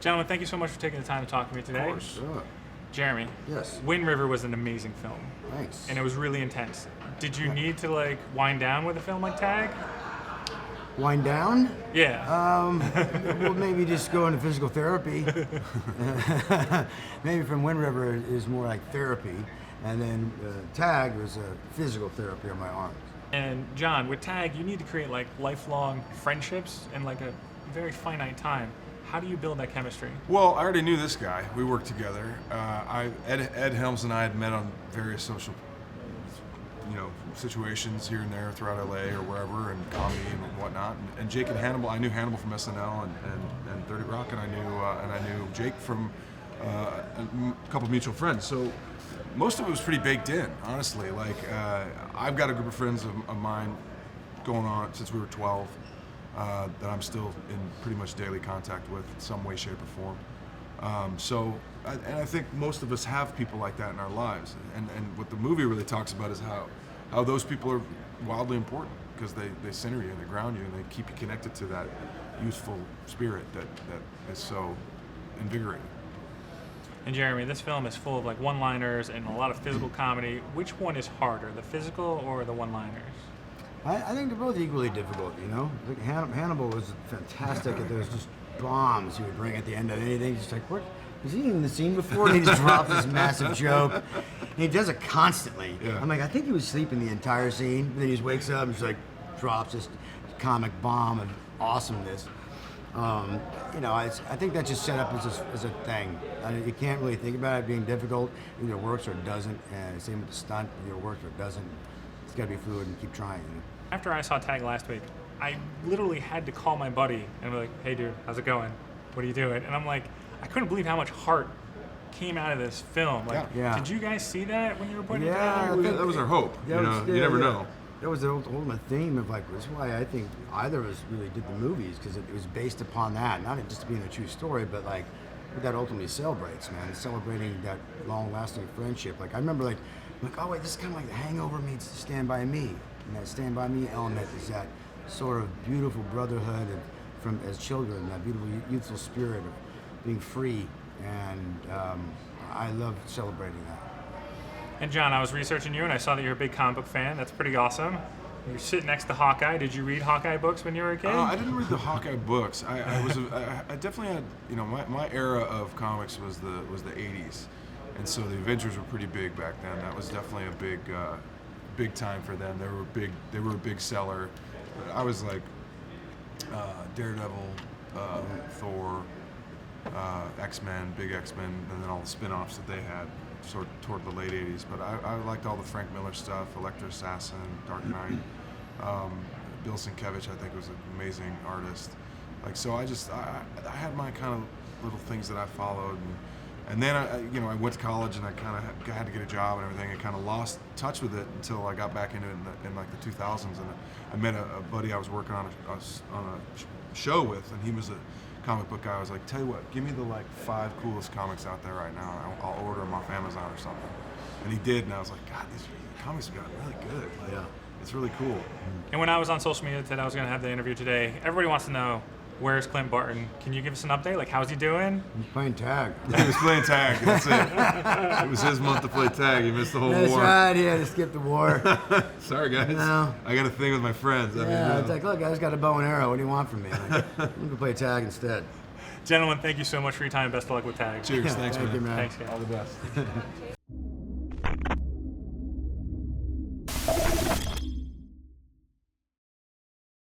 Gentlemen, thank you so much for taking the time to talk to me today. Of course. Sure. Jeremy, Yes. Wind River was an amazing film, Thanks. and it was really intense. Did you need to like wind down with a film like Tag? Wind down? Yeah. Well, maybe just go into physical therapy. Maybe from Wind River is more like therapy, and then Tag was physical therapy on my arms. And John, with Tag, you need to create like lifelong friendships in like a very finite time. How do you build that chemistry? Well, I already knew this guy. We worked together. Ed Helms and I had met on various social, situations here and there throughout LA or wherever, and comedy and whatnot. And Jake and Hannibal, I knew Hannibal from SNL and 30 Rock, and I knew Jake from a couple of mutual friends. So most of it was pretty baked in, honestly. Like I've got a group of friends of mine going on since we were 12. That I'm still in pretty much daily contact with in some way, shape, or form. I think most of us have people like that in our lives. And what the movie really talks about is how those people are wildly important, because they center you and they ground you and they keep you connected to that youthful spirit that is so invigorating. And Jeremy, this film is full of like one-liners and a lot of physical comedy. Which one is harder, the physical or the one-liners? I think they're both equally difficult, Like Hannibal was fantastic at those just bombs he would bring at the end of anything. Just like, what? Was he in the scene before? And he just dropped this massive joke. And he does it constantly. Yeah. I'm like, I think he was sleeping the entire scene. And then he just wakes up and just like drops this comic bomb of awesomeness. I think that's just set up as a thing. You can't really think about it being difficult. It either works or it doesn't. And same with the stunt, either works or it doesn't. It's got to be fluid and keep trying. After I saw Tag last week, I literally had to call my buddy and be like, hey dude, how's it going? What are you doing? And I'm like, I couldn't believe how much heart came out of this film. Like, Yeah. Did you guys see that when you were putting it Yeah, together? That was our hope. You never know. That was the ultimate theme of like, that's why I think either of us really did the movies, because it was based upon that, not just being a true story, but like what that ultimately celebrates, man. It's celebrating that long-lasting friendship. Like I remember like, oh wait, this is kind of like The Hangover meets Stand By Me, and that Stand By Me element is that sort of beautiful brotherhood as children, that beautiful youthful spirit of being free, and I love celebrating that. And John, I was researching you and I saw that you're a big comic book fan. That's pretty awesome. You're sitting next to Hawkeye. Did you read Hawkeye books when you were a kid? I didn't read the Hawkeye books. I definitely had, my era of comics was the 80s. And so the Avengers were pretty big back then. That was definitely a big time for them. They were a big seller. I was like Daredevil, Thor, X-Men, big X-Men, and then all the spin-offs that they had sort of toward the late 80s. But I liked all the Frank Miller stuff, Electra Assassin, Dark Knight. Bill Sienkiewicz, I think, was an amazing artist. Like, so I had my kind of little things that I followed. And then I went to college and I kind of had to get a job and everything. I kind of lost touch with it until I got back into it in like the 2000s. And I met a buddy I was working on a show with, and he was a comic book guy. I was like, tell you what, give me the like 5 coolest comics out there right now. And I'll order them off Amazon or something. And he did, and I was like, God, these comics have gotten really good. Like, yeah, it's really cool. And when I was on social media that I was going to have the interview today, everybody wants to know, where's Clint Barton? Can you give us an update? Like, how's he doing? He's playing tag. He was playing tag. That's it. It was his month to play tag. He missed the whole That's war. right, he had to skip the war. Sorry, guys. No. I got a thing with my friends. It's like, look, I just got a bow and arrow. What do you want from me? Like, I'm gonna play tag instead. Gentlemen, thank you so much for your time. Best of luck with Tag. Cheers. Thanks, Thank man. you, man. Thanks, guys. All the best.